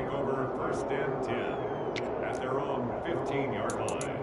take over 1st and 10 at their own 15-yard line.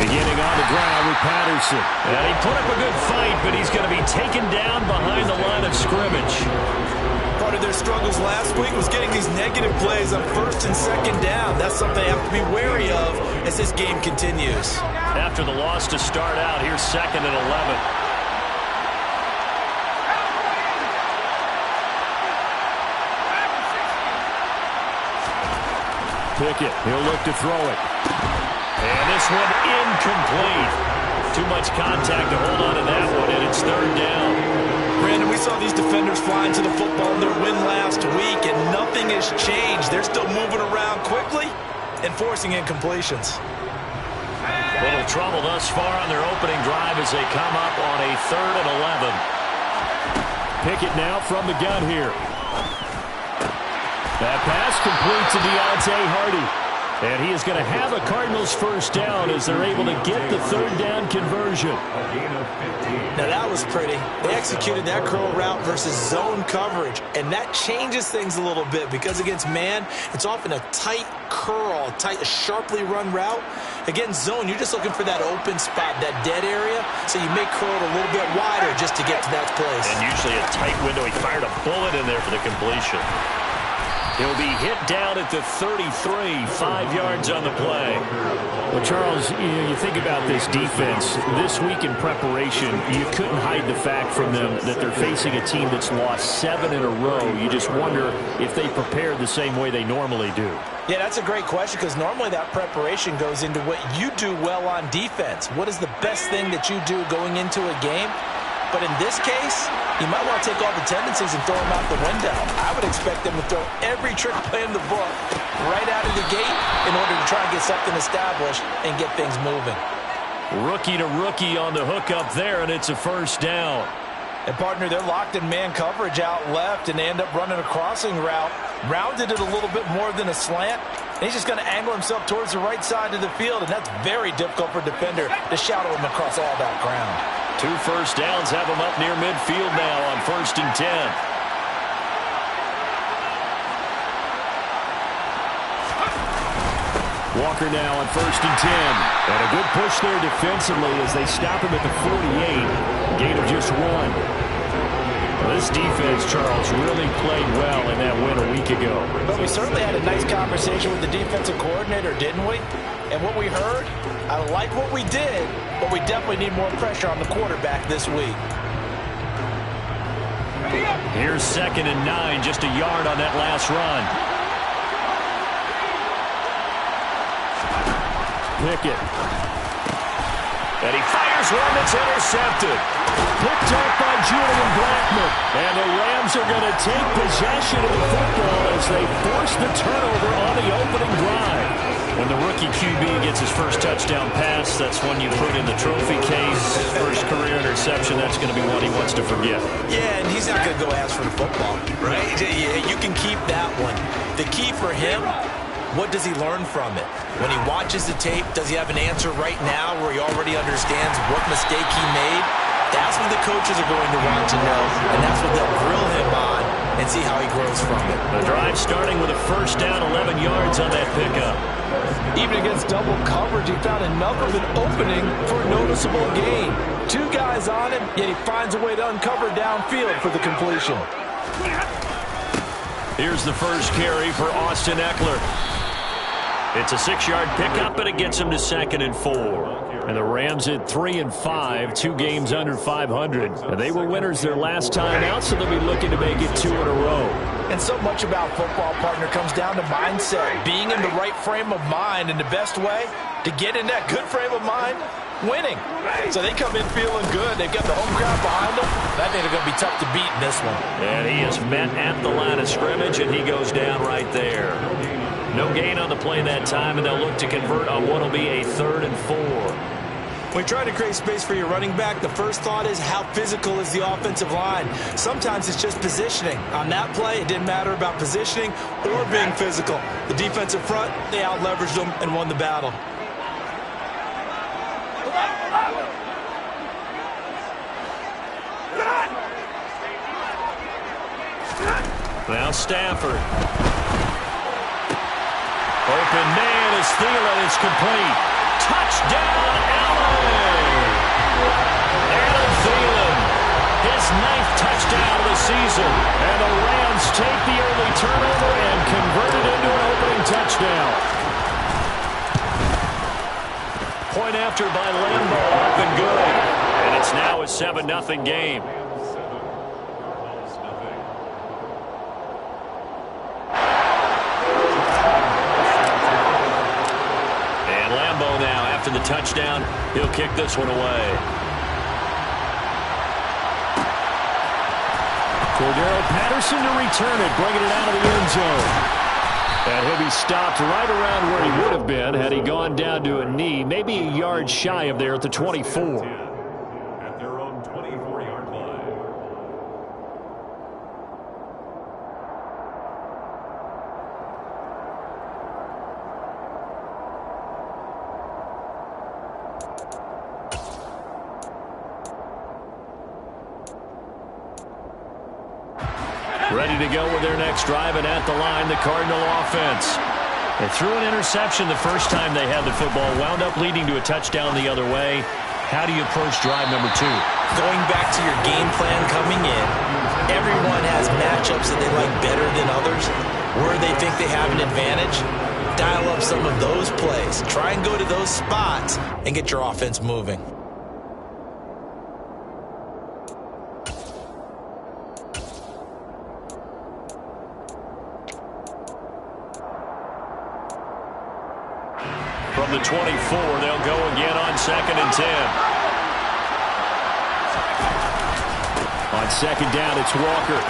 Beginning on the ground with Patterson. And he put up a good fight, but he's going to be taken down behind the line of scrimmage. Part of their struggles last week was getting these negative plays on 1st and 2nd down. That's something they have to be wary of as this game continues. After the loss to start out, here's 2nd and 11. Pickett, he'll look to throw it. And this one incomplete. Too much contact to hold on to that one, and it's 3rd down. Brandon, we saw these defenders flying to the football in their win last week, and nothing has changed. They're still moving around quickly and forcing incompletions. Little trouble thus far on their opening drive as they come up on a 3rd and 11. Pickett now from the gun here. That pass complete to Deontay Hardy. And he is going to have a Cardinals first down as they're able to get the 3rd down conversion. Now that was pretty. They executed that curl route versus zone coverage, and that changes things a little bit because against man, it's often a tight curl, a sharply run route. Against zone, you're just looking for that open spot, that dead area, so you may curl it a little bit wider just to get to that place. And usually a tight window. He fired a bullet in there for the completion. He'll be hit down at the 33, 5 yards on the play. Well, Charles, you think about this defense. This week in preparation, you couldn't hide the fact from them that they're facing a team that's lost 7 in a row. You just wonder if they prepared the same way they normally do. Yeah, that's a great question because normally that preparation goes into what you do well on defense. What is the best thing that you do going into a game? But in this case, you might want to take all the tendencies and throw them out the window. I would expect them to throw every trick play in the book right out of the gate in order to try and get something established and get things moving. Rookie to rookie on the hook up there, and it's a first down. And, partner, they're locked in man coverage out left, and they end up running a crossing route. Rounded it a little bit more than a slant. And he's just going to angle himself towards the right side of the field, and that's very difficult for a defender to shadow him across all that ground. 2 first downs have him up near midfield now on 1st and 10. Walker now on 1st and 10. And a good push there defensively as they stop him at the 48. Gain of just 1. Well, this defense, Charles, really played well in that win a week ago. But we certainly had a nice conversation with the defensive coordinator, didn't we? And what we heard, I like what we did, but we definitely need more pressure on the quarterback this week. Here's 2nd and 9, just a yard on that last run. Pickett. And he fires one that's intercepted. Picked up by Julian Blackmon. And the Rams are going to take possession of the football as they force the turnover on the opening drive. When the rookie QB gets his first touchdown pass, that's when you put in the trophy case. His first career interception, that's going to be one he wants to forget. Yeah, and he's not going to go ask for the football, right? You can keep that one. The key for him, what does he learn from it? When he watches the tape, does he have an answer right now where he already understands what mistake he made? That's what the coaches are going to want to know, and that's what they'll grill him on and see how he grows from it. The drive starting with a first down, 11 yards on that pickup. Even against double coverage, he found enough of an opening for a noticeable gain. 2 guys on him, yet he finds a way to uncover downfield for the completion. Here's the first carry for Austin Eckler. It's a 6-yard pickup, and it gets him to 2nd and 4. And the Rams at 3 and 5, 2 games under 500. And they were winners their last time out, so they'll be looking to make it 2 in a row. And so much about football, partner, comes down to mindset. Being in the right frame of mind, and the best way to get in that good frame of mind, winning. So they come in feeling good. They've got the home crowd behind them. I think they're going to be tough to beat in this one. And he is met at the line of scrimmage, and he goes down right there. No gain on the play that time, and they'll look to convert on what will be a 3rd and 4. When you try to create space for your running back, the first thought is how physical is the offensive line. Sometimes it's just positioning. On that play, it didn't matter about positioning or being physical. The defensive front, they out-leveraged them and won the battle. Now Stafford. Open man is Thielen. It's complete. Touchdown, Allen! Adam Thielen, his 9th touchdown of the season. And the Rams take the early turnover and convert it into an opening touchdown. Point after by Lambeau, up and good. And it's now a 7-0 game. After the touchdown, he'll kick this one away. Cordero Patterson to return it, bringing it out of the end zone. And he'll be stopped right around where he would have been had he gone down to a knee, maybe a yard shy of there at the 24. At their own 24-yard line. Ready to go with their next drive, and at the line, the Cardinal offense. They threw an interception the first time they had the football, wound up leading to a touchdown the other way. How do you approach drive number 2? Going back to your game plan coming in, everyone has matchups that they like better than others. Where they think they have an advantage, dial up some of those plays. Try and go to those spots and get your offense moving. From the 24, they'll go again on 2nd and 10. On 2nd down, it's Walker.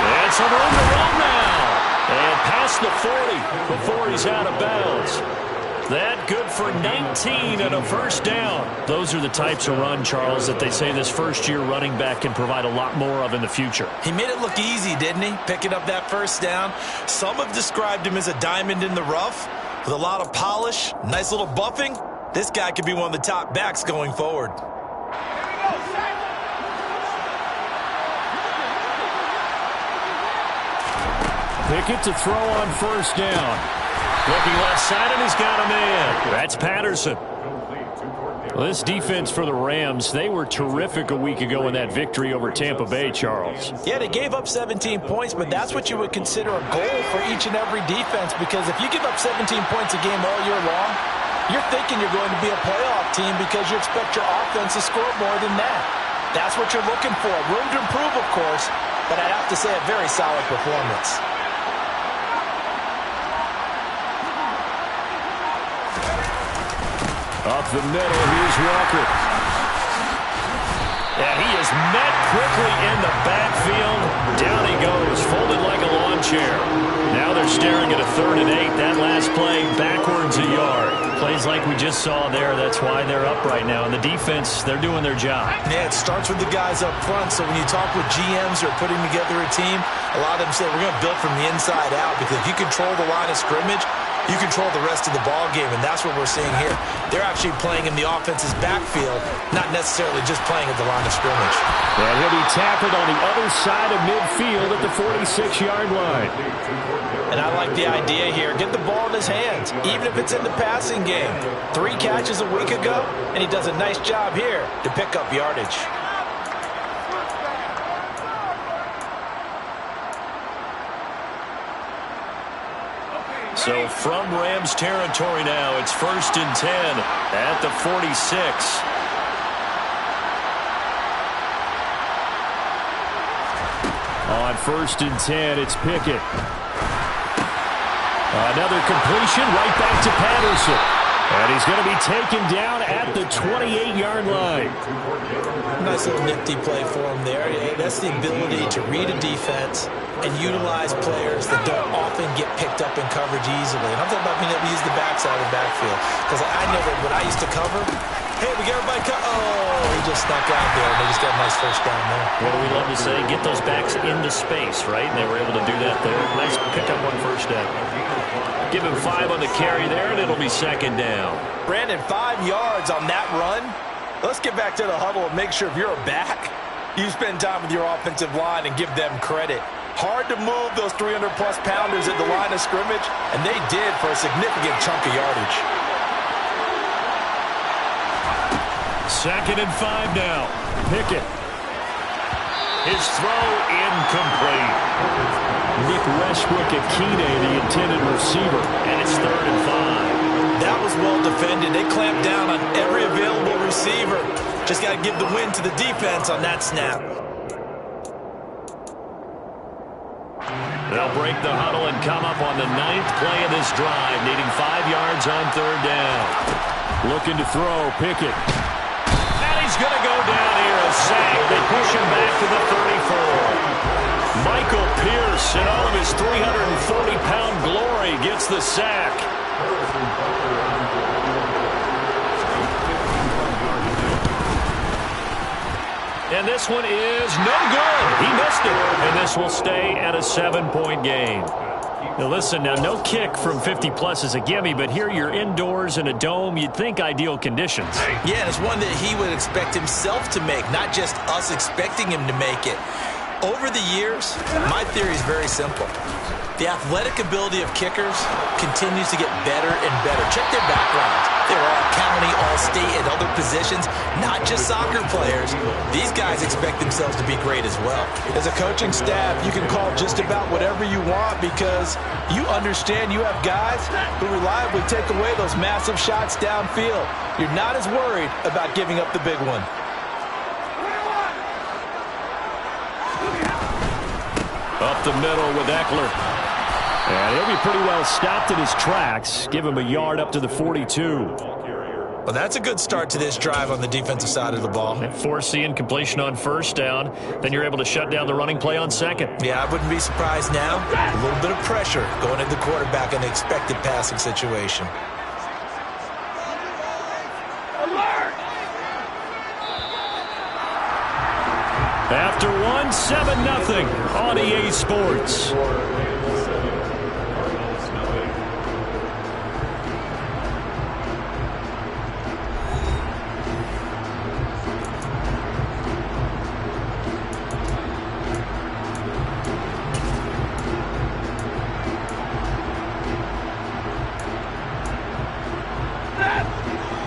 And some room to run now. And past the 40 before he's out of bounds. That good for 19 and a first down. Those are the types of run, Charles, that they say this first-year running back can provide a lot more of in the future. He made it look easy, didn't he? Picking up that first down. Some have described him as a diamond in the rough with a lot of polish, nice little buffing. This guy could be one of the top backs going forward. Pickett to throw on first down. Looking left side, and he's got him in. That's Patterson. Well, this defense for the Rams, they were terrific a week ago in that victory over Tampa Bay, Charles. Yeah, they gave up 17 points, but that's what you would consider a goal for each and every defense, because if you give up 17 points a game all year long, you're thinking you're going to be a playoff team because you expect your offense to score more than that. That's what you're looking for. Room to improve, of course, but I'd have to say a very solid performance. Up the middle, here's Walker. And he is met quickly in the backfield. Down he goes, folded like a lawn chair. Now they're staring at a 3rd and 8. That last play, backwards a yard. Plays like we just saw there, that's why they're up right now. And the defense, they're doing their job. Yeah, it starts with the guys up front. So when you talk with GMs who are putting together a team, a lot of them say we're going to build from the inside out, because if you control the line of scrimmage, you control the rest of the ball game, and that's what we're seeing here. They're actually playing in the offense's backfield, not necessarily just playing at the line of scrimmage. And he'll be tackled on the other side of midfield at the 46-yard line. And I like the idea here. Get the ball in his hands, even if it's in the passing game. 3 catches a week ago, and he does a nice job here to pick up yardage. So from Rams territory now, it's 1st and 10 at the 46. On 1st and 10, it's Pickett. Another completion right back to Patterson. And he's going to be taken down at the 28-yard line. Nice little nifty play for him there. Yeah, that's the ability to read a defense and utilize players that don't often get picked up in coverage easily. And I'm talking about being able to use the backside of the backfield. Because I never, when I used to cover, hey, we get everybody he just snuck out there, and they just got a nice first down there. What do we love to say? Get those backs into space, right? And they were able to do that there. Nice pick up on first down. Give him 5 on the carry there, and it'll be second down. Brandon, 5 yards on that run. Let's get back to the huddle and make sure if you're a back, you spend time with your offensive line and give them credit. Hard to move those 300-plus pounders at the line of scrimmage, and they did for a significant chunk of yardage. Second and 5 now. Pickett. His throw incomplete. Nick Westbrook-Akine, the intended receiver. And it's 3rd and 5. That was well defended. They clamped down on every available receiver. Just got to give the win to the defense on that snap. They'll break the huddle and come up on the 9th play of this drive, needing 5 yards on 3rd down. Looking to throw, Pickett. And he's going to go down here, a sack. They push him back to the 34. Michael Pierce, in all of his 340-pound glory, gets the sack. And this one is no good. He missed it. And this will stay at a 7-point game. Now listen, no kick from 50-plus is a gimme, but here you're indoors in a dome. You'd think ideal conditions. Yeah, and it's one that he would expect himself to make, not just us expecting him to make it. Over the years, my theory is very simple. The athletic ability of kickers continues to get better and better. Check their backgrounds. They're all county, all state, and other positions, not just soccer players. These guys expect themselves to be great as well. As a coaching staff, you can call just about whatever you want because you understand you have guys who reliably take away those massive shots downfield. You're not as worried about giving up the big one. Up the middle with Eckler. And he'll be pretty well stopped in his tracks. Give him a yard up to the 42. Well, that's a good start to this drive on the defensive side of the ball. And force the incompletion on first down. Then you're able to shut down the running play on second. Yeah, I wouldn't be surprised now. A little bit of pressure going into the quarterback in the expected passing situation. After one, 7-0 on EA Sports.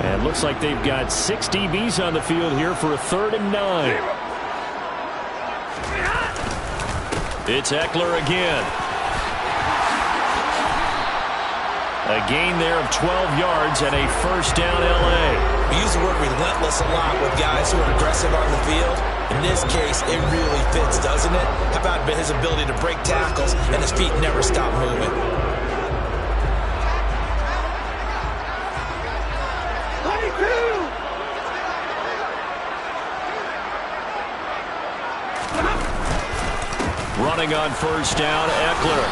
And looks like they've got 6 DBs on the field here for a 3rd and 9. It's Eckler again. A gain there of 12 yards and a first down L.A. We use the word relentless a lot with guys who are aggressive on the field. In this case, it really fits, doesn't it? How about his ability to break tackles and his feet never stop moving? Running on first down, Eckler.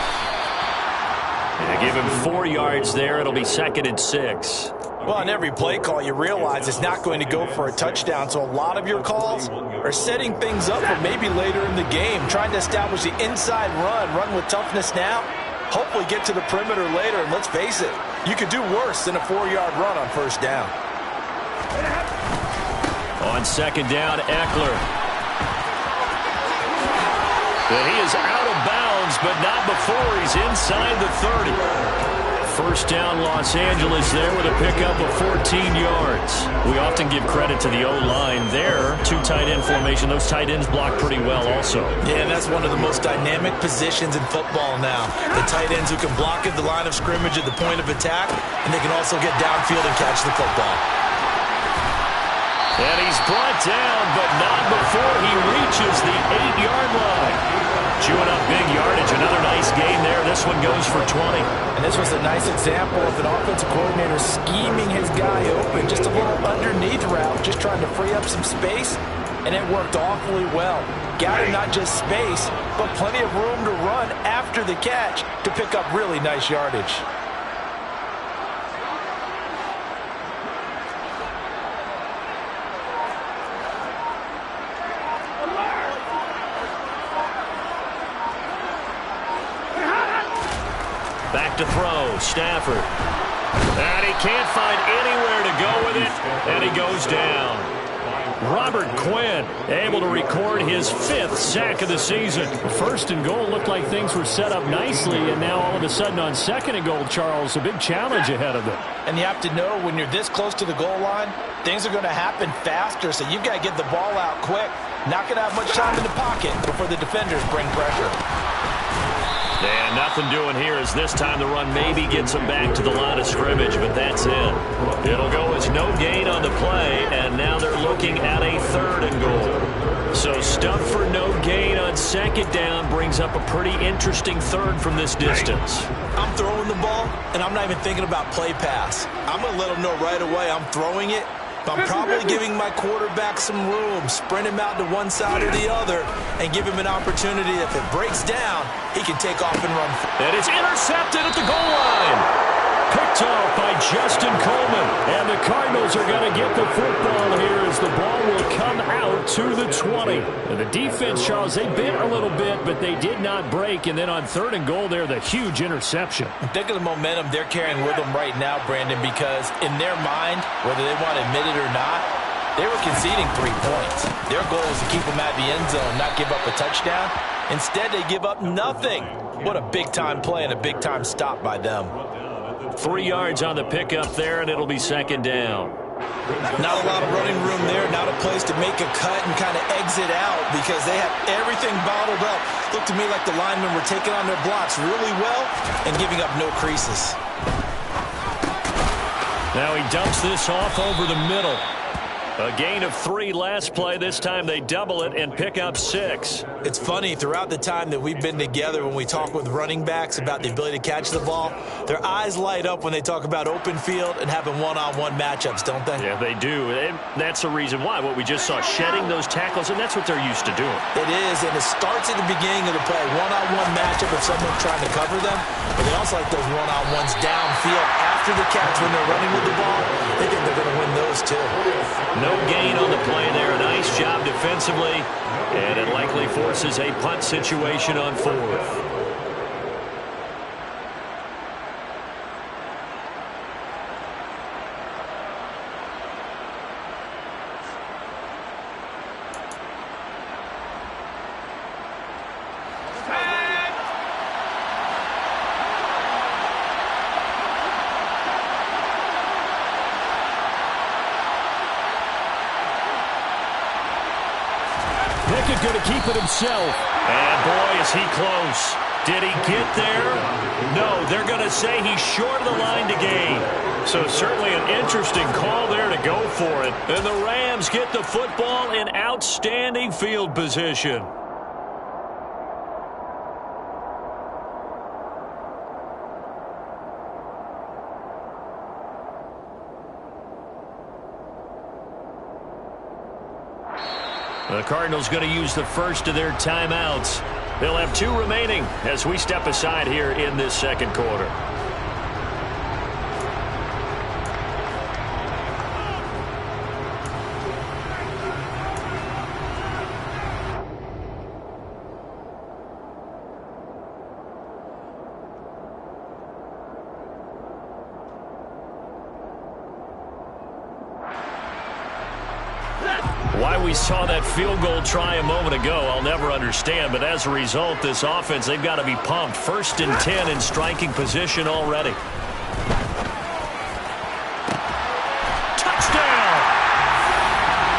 And they give him 4 yards there. It'll be 2nd and 6. Well, on every play call, you realize it's not going to go for a touchdown, so a lot of your calls are setting things up for maybe later in the game, trying to establish the inside run with toughness now, hopefully get to the perimeter later, and let's face it, you could do worse than a 4-yard run on first down. On second down, Eckler. And he is out of bounds, but not before he's inside the 30. First down, Los Angeles there with a pickup of 14 yards. We often give credit to the O-line there. 2 tight end formation. Those tight ends block pretty well also. Yeah, and that's one of the most dynamic positions in football now. The tight ends who can block at the line of scrimmage at the point of attack, and they can also get downfield and catch the football. And he's brought down, but not before he reaches the 8-yard line. Chewing up big yardage. Another nice gain there. This one goes for 20. And this was a nice example of an offensive coordinator scheming his guy open. Just a little underneath route, just trying to free up some space. And it worked awfully well. Gathered not just space, but plenty of room to run after the catch to pick up really nice yardage. Back to throw, Stafford. And he can't find anywhere to go with it, and he goes down. Robert Quinn able to record his 5th sack of the season. First and goal looked like things were set up nicely, and now all of a sudden on second and goal, Charles, a big challenge ahead of them. And you have to know when you're this close to the goal line, things are going to happen faster, so you've got to get the ball out quick. Not going to have much time in the pocket before the defenders bring pressure. And nothing doing here as this time the run maybe gets him back to the line of scrimmage, but that's it. It'll go as no gain on the play, and now they're looking at a 3rd and goal. So stuff for no gain on 2nd down brings up a pretty interesting 3rd from this distance. I'm throwing the ball, and I'm not even thinking about play pass. I'm going to let them know right away I'm throwing it. But I'm probably giving my quarterback some room, sprint him out to one side or the other, and give him an opportunity. If it breaks down, he can take off and run. And it's intercepted at the goal line. Picked off by Justin Coleman. And the Cardinals are going to get the football here as the ball will come out to the 20. And the defense, Charles, they bit a little bit, but they did not break. And then on 3rd and goal there, the huge interception. Think of the momentum they're carrying with them right now, Brandon, because in their mind, whether they want to admit it or not, they were conceding 3 points. Their goal is to keep them out of the end zone, not give up a touchdown. Instead, they give up nothing. What a big-time play and a big-time stop by them. 3 yards on the pickup there, and it'll be 2nd down. Not a lot of running room there, not a place to make a cut and kind of exit out because they have everything bottled up. Looked to me like the linemen were taking on their blocks really well and giving up no creases. Now he dumps this off over the middle. A gain of 3 last play. This time they double it and pick up 6. It's funny, throughout the time that we've been together when we talk with running backs about the ability to catch the ball, their eyes light up when they talk about open field and having one-on-one matchups, don't they? Yeah, they do. And that's the reason why. What we just saw, shedding those tackles, and that's what they're used to doing. It is, and it starts at the beginning of the play. One-on-one matchup if someone's trying to cover them, but they also like those one-on-ones downfield after the catch when they're running with the ball. They think they're going to win those too. No gain on the play there. A nice job defensively, and it likely forces a punt situation on 4th. Pickett going to keep it himself. And boy, is he close. Did he get there? No, they're going to say he's short of the line to gain. So certainly an interesting call there to go for it. And the Rams get the football in outstanding field position. The Cardinals going to use the first of their timeouts. They'll have 2 remaining as we step aside here in this 2nd quarter. Why we saw that field goal try a moment ago, I'll never understand. But as a result, this offense, they've got to be pumped. 1st and 10 in striking position already. Touchdown!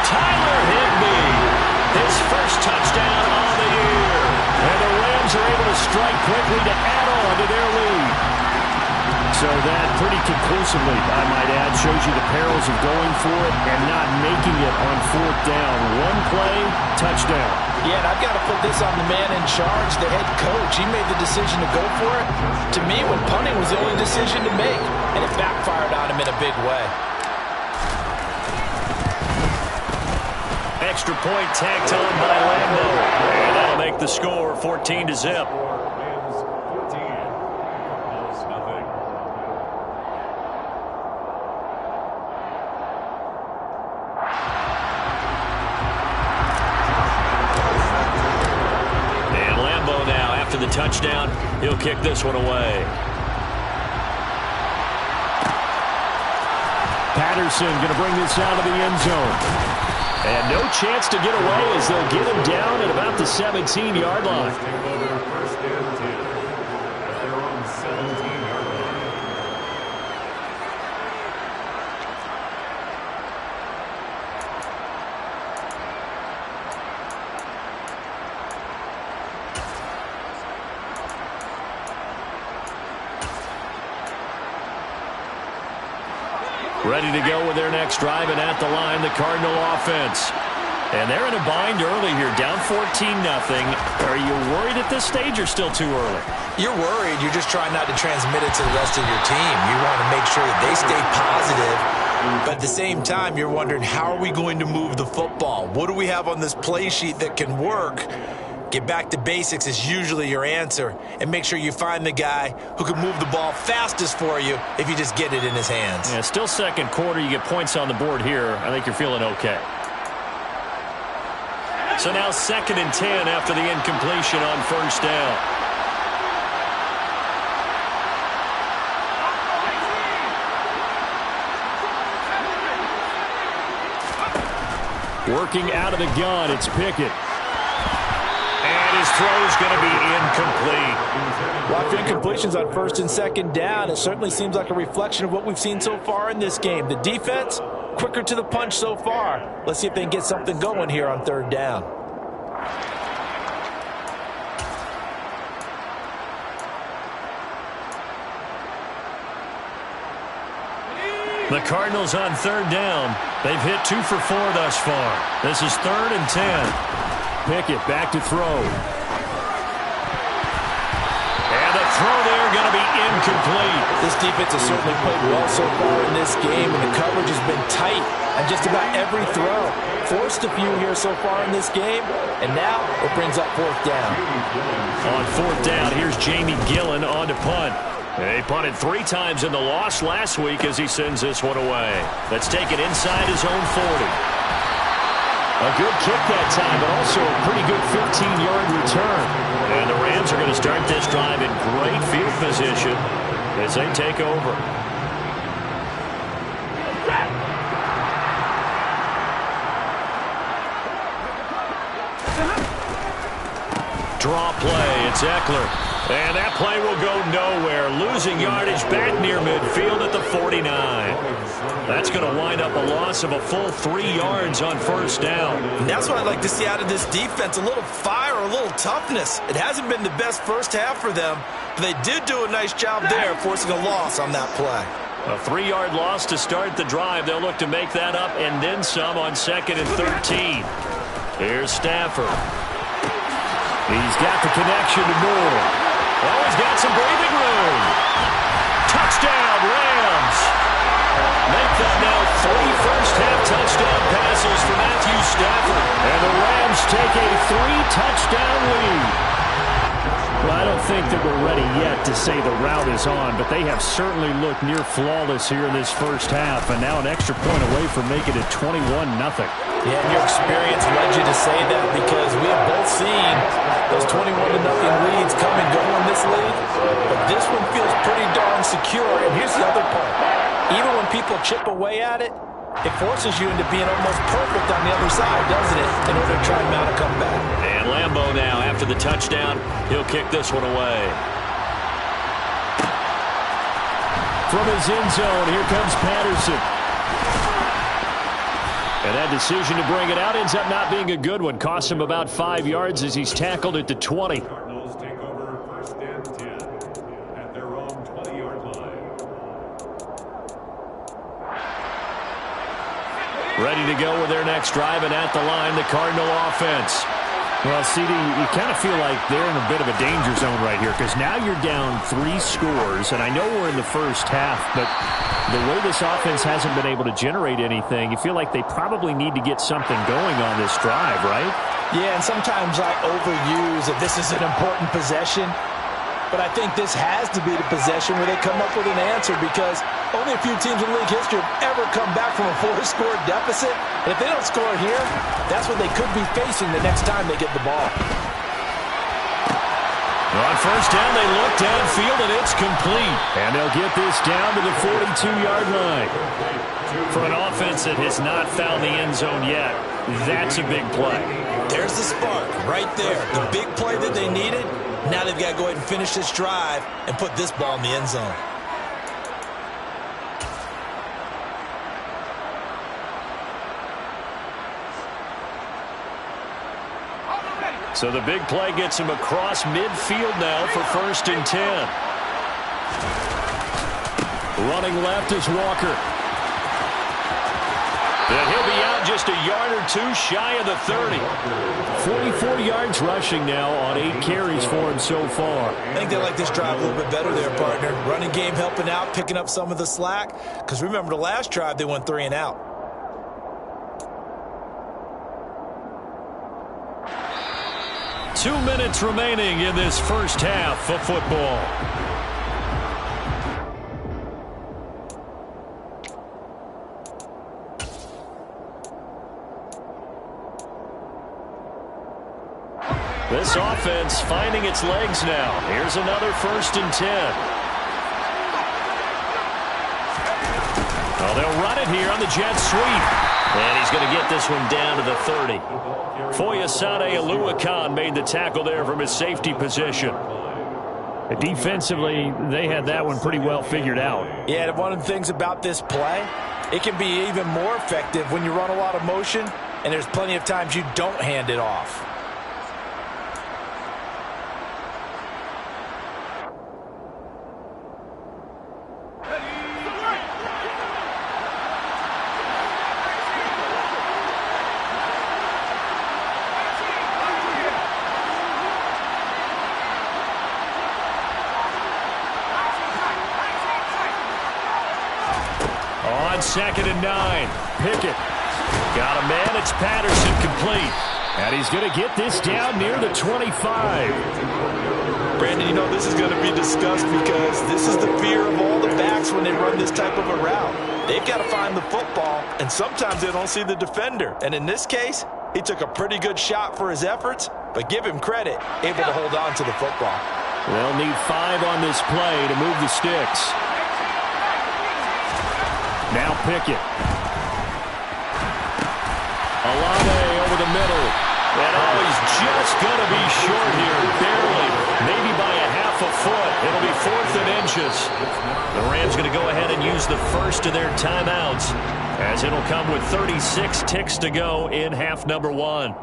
Tyler Higbee, his first touchdown on the year. And the Rams are able to strike quickly to add on to their lead. So that pretty conclusively, I might add, shows you the perils of going for it and not making it on fourth down. One play, touchdown. Yeah, and I've got to put this on the man in charge, the head coach. He made the decision to go for it. To me, when punting was the only decision to make, and it backfired on him in a big way. Extra point tacked on by Lambo. And that'll make the score 14-0. The touchdown, he'll kick this one away. Patterson going to bring this out of the end zone. And no chance to get away as they'll get him down at about the 17-yard line. First and 10 at their own 17-yard line. Ready to go with their next drive, and at the line, the Cardinal offense. And they're in a bind early here, down 14-0. Are you worried at this stage or still too early? You're worried. You're just trying not to transmit it to the rest of your team. You want to make sure that they stay positive. But at the same time, you're wondering, how are we going to move the football? What do we have on this play sheet that can work? Get back to basics is usually your answer. And make sure you find the guy who can move the ball fastest for you if you just get it in his hands. Yeah, still second quarter. You get points on the board here. I think you're feeling okay. So now 2nd and 10 after the incompletion on first down. Working out of the gun, it's Pickett. And his throw's going to be incomplete. Lots of incompletions on 1st and 2nd down. It certainly seems like a reflection of what we've seen so far in this game. The defense, quicker to the punch so far. Let's see if they can get something going here on 3rd down. The Cardinals on 3rd down. They've hit 2 for 4 thus far. This is 3rd and 10. Pickett back to throw. And the throw there going to be incomplete. This defense has certainly played well so far in this game, and the coverage has been tight on just about every throw. Forced a few here so far in this game, and now it brings up 4th down. On 4th down, here's Jamie Gillen on to punt. He punted 3 times in the loss last week as he sends this one away. That's taken inside his own 40. A good kick that time, but also a pretty good 15-yard return. And the Rams are going to start this drive in great field position as they take over. Draw play, it's Eckler. And that play will go nowhere. Losing yardage back near midfield at the 49. That's going to wind up a loss of a full 3 yards on 1st down. And that's what I'd like to see out of this defense. A little fire, a little toughness. It hasn't been the best first half for them, but they did do a nice job there, forcing a loss on that play. A 3-yard loss to start the drive. They'll look to make that up and then some on 2nd and 13. Here's Stafford. He's got the connection to Moore. Oh, he's got some breathing room. Touchdown, Rams. Make that now 3 first-half touchdown passes for Matthew Stafford. And the Rams take a 3-touchdown lead. Well, I don't think that we're ready yet to say the route is on, but they have certainly looked near flawless here in this first half, and now an extra point away from making it 21-0. Yeah, and your experience led you to say that because we have both seen those 21-0 leads come and go in this league, but this one feels pretty darn secure. And here's the other part. Even when people chip away at it, it forces you into being almost perfect on the other side, doesn't it, in order to try and mount a comeback. And Lambo now, after the touchdown, he'll kick this one away. From his end zone, here comes Patterson. And that decision to bring it out ends up not being a good one. Costs him about 5 yards as he's tackled at the 20. Cardinals take over 1st and 10 at their own 20-yard line. Ready to go with their next drive, and at the line, the Cardinal offense. Well, CD, you kind of feel like they're in a bit of a danger zone right here because now you're down 3 scores, and I know we're in the first half, but the way this offense hasn't been able to generate anything, you feel like they probably need to get something going on this drive, right? Yeah, and sometimes I overuse that this is an important possession, but I think this has to be the possession where they come up with an answer because only a few teams in league history have ever come back from a 4-score deficit. And if they don't score here, that's what they could be facing the next time they get the ball. On first down, they look downfield, and it's complete. And they'll get this down to the 42-yard line. For an offense that has not found the end zone yet, that's a big play. There's the spark right there. The big play that they needed. Now they've got to go ahead and finish this drive and put this ball in the end zone. So the big play gets him across midfield now for 1st and 10. Running left is Walker. And he'll be out just a yard or 2 shy of the 30. 44 yards rushing now on 8 carries for him so far. I think they like this drive a little bit better there, partner. Running game helping out, picking up some of the slack. Because remember the last drive, they went 3 and out. Two minutes remaining in this first half of football. This offense finding its legs now. Here's another 1st and 10. Oh, they'll run it here on the jet sweep. And he's going to get this one down to the 30. Foyesade Oluwakan made the tackle there from his safety position. Defensively, they had that one pretty well figured out. Yeah, one of the things about this play, it can be even more effective when you run a lot of motion, and there's plenty of times you don't hand it off. On 2nd and 9. Pickett. Got a man. It's Patterson complete. And he's going to get this down near the 25. Brandon, you know this is going to be discussed because this is the fear of all the backs when they run this type of a route. They've got to find the football, and sometimes they don't see the defender. And in this case, he took a pretty good shot for his efforts, but give him credit, able to hold on to the football. They'll need 5 on this play to move the sticks. Now Pickett. Olave over the middle. And oh, he's just going to be short here, barely. Maybe by a half a foot. It'll be 4th and inches. The Rams going to go ahead and use the first of their timeouts, as it'll come with 36 ticks to go in half number 1.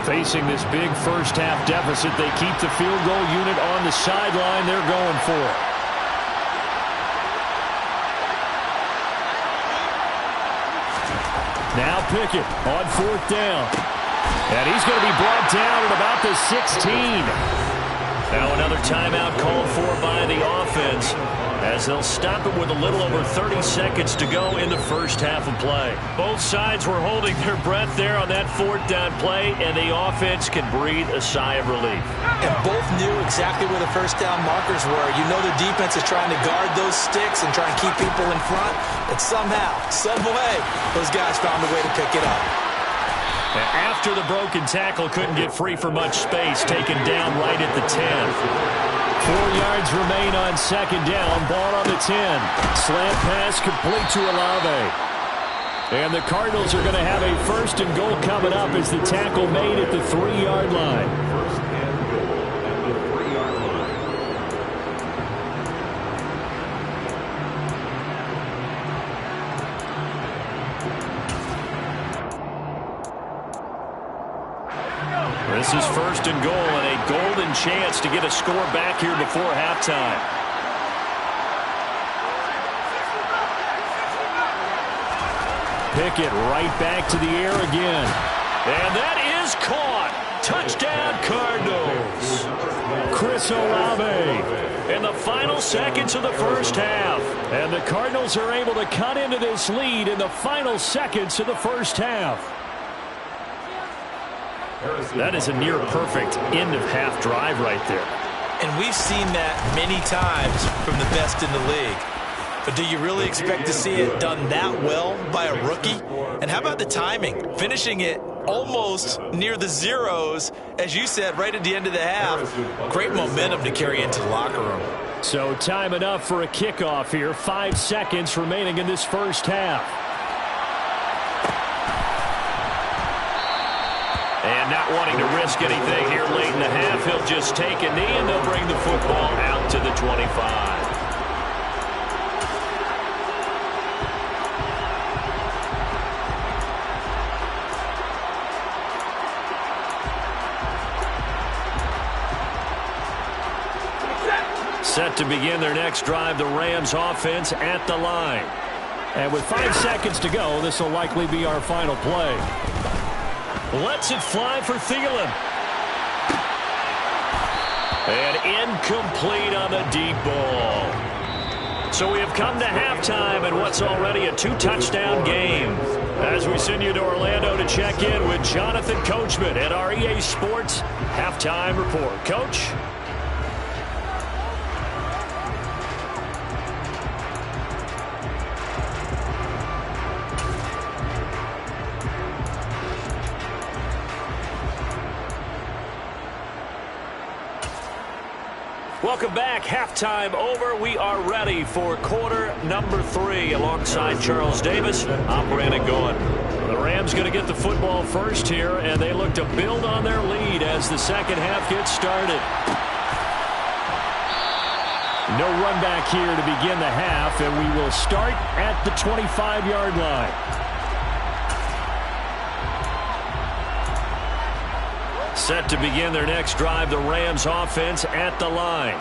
Facing this big first-half deficit, they keep the field goal unit on the sideline. They're going for it. Now Pickett on 4th down. And he's going to be brought down at about the 16. Now another timeout called for by the offense, as they'll stop it with a little over 30 seconds to go in the first half of play. Both sides were holding their breath there on that 4th down play, and the offense can breathe a sigh of relief. And both knew exactly where the first down markers were. You know the defense is trying to guard those sticks and try and keep people in front, but somehow, some way, those guys found a way to pick it up. After the broken tackle, couldn't get free for much space, taken down right at the 10. 4 yards remain on 2nd down. Ball on the 10. Slant pass complete to Olave. And the Cardinals are going to have a 1st and goal coming up as the tackle made at the 3-yard line. This is 1st and goal and a golden chance to get a score back here before halftime. Pickett right back to the air again. And that is caught. Touchdown, Cardinals. Chris Olave in the final seconds of the first half. And the Cardinals are able to cut into this lead in the final seconds of the first half. That is a near-perfect end-of-half drive right there. And we've seen that many times from the best in the league. But do you really expect to see it done that well by a rookie? And how about the timing? Finishing it almost near the zeros, as you said, right at the end of the half. Great momentum to carry into the locker room. So time enough for a kickoff here. 5 seconds remaining in this first half. And not wanting to risk anything here late in the half, he'll just take a knee and they'll bring the football out to the 25. Set to begin their next drive, the Rams offense at the line. And with 5 seconds to go, this will likely be our final play. Lets it fly for Thielen. And incomplete on the deep ball. So we have come to halftime in what's already a 2-touchdown game. As we send you to Orlando to check in with Jonathan Coachman at our EA Sports Halftime Report. Coach? Welcome back. Halftime over. We are ready for quarter number 3 alongside Charles Davis. I'm Brandon Goen. The Rams going to get the football first here, and they look to build on their lead as the second half gets started. No run back here to begin the half, and we will start at the 25-yard line. Set to begin their next drive, the Rams offense at the line.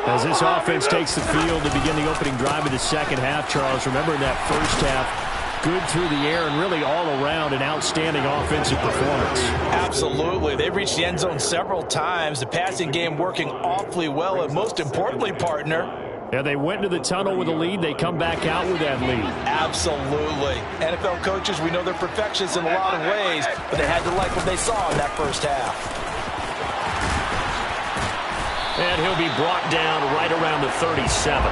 As this offense takes the field to begin the opening drive of the second half, Charles, remember in that first half, good through the air and really all around an outstanding offensive performance. Absolutely. They've reached the end zone several times. The passing game working awfully well, and most importantly, partner, yeah, they went to the tunnel with a lead. They come back out with that lead. Absolutely. NFL coaches, we know they're perfectionists in a lot of ways, but they had to like what they saw in that first half. And he'll be brought down right around the 37th.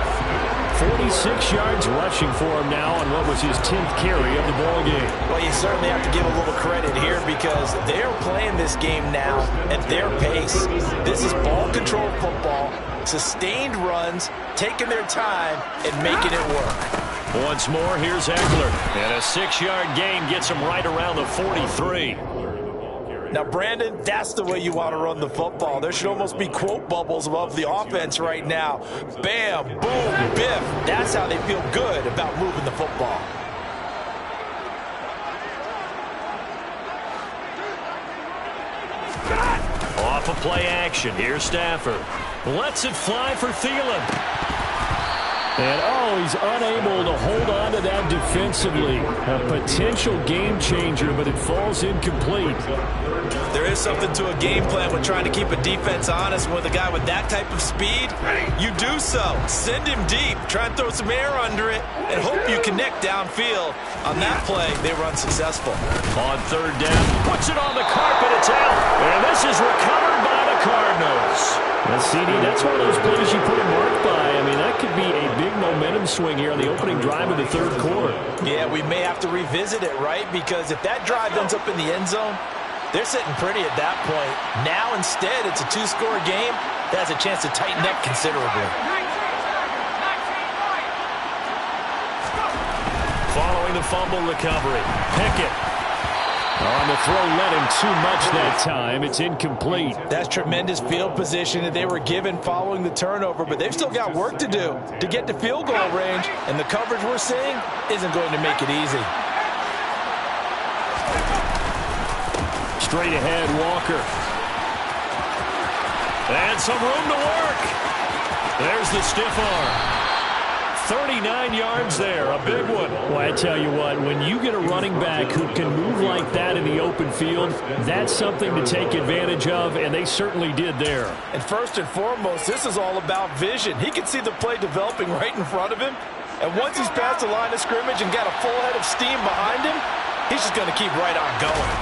46 yards rushing for him now on what was his 10th carry of the ball game. Well, you certainly have to give a little credit here because they're playing this game now at their pace. This is ball control football, sustained runs, taking their time and making it work. Once more, here's Eckler. And a 6-yard gain gets him right around the 43. Now, Brandon, that's the way you want to run the football. There should almost be quote bubbles above the offense right now. Bam, boom, biff. That's how they feel good about moving the football. Off of play action. Here's Stafford. Lets it fly for Thielen. And, oh, he's unable to hold on to that defensively. A potential game changer, but it falls incomplete. There is something to a game plan with trying to keep a defense honest with a guy with that type of speed. You do so. Send him deep. Try and throw some air under it and hope you connect downfield. On that play, they were unsuccessful. On third down, puts it on the carpet. It's out. And this is recovered by the Cardinals. Now, CD, that's one of those plays you put a mark by. I mean, that could be a big momentum swing here on the opening drive of the third quarter. Yeah, we may have to revisit it, right? Because if that drive ends up in the end zone, they're sitting pretty at that point. Now, instead, it's a 2-score game that has a chance to tighten up considerably. Following the fumble recovery, Pickett. On the throw, led him too much that time. It's incomplete. That's tremendous field position that they were given following the turnover, but they've still got work to do to get to field goal range, and the coverage we're seeing isn't going to make it easy. Straight ahead, Walker. And some room to work. There's the stiff arm. 39 yards there, a big one. Well, I tell you what, when you get a running back who can move like that in the open field, that's something to take advantage of, and they certainly did there. And first and foremost, this is all about vision. He can see the play developing right in front of him, and once he's past the line of scrimmage and got a full head of steam behind him, he's just going to keep right on going.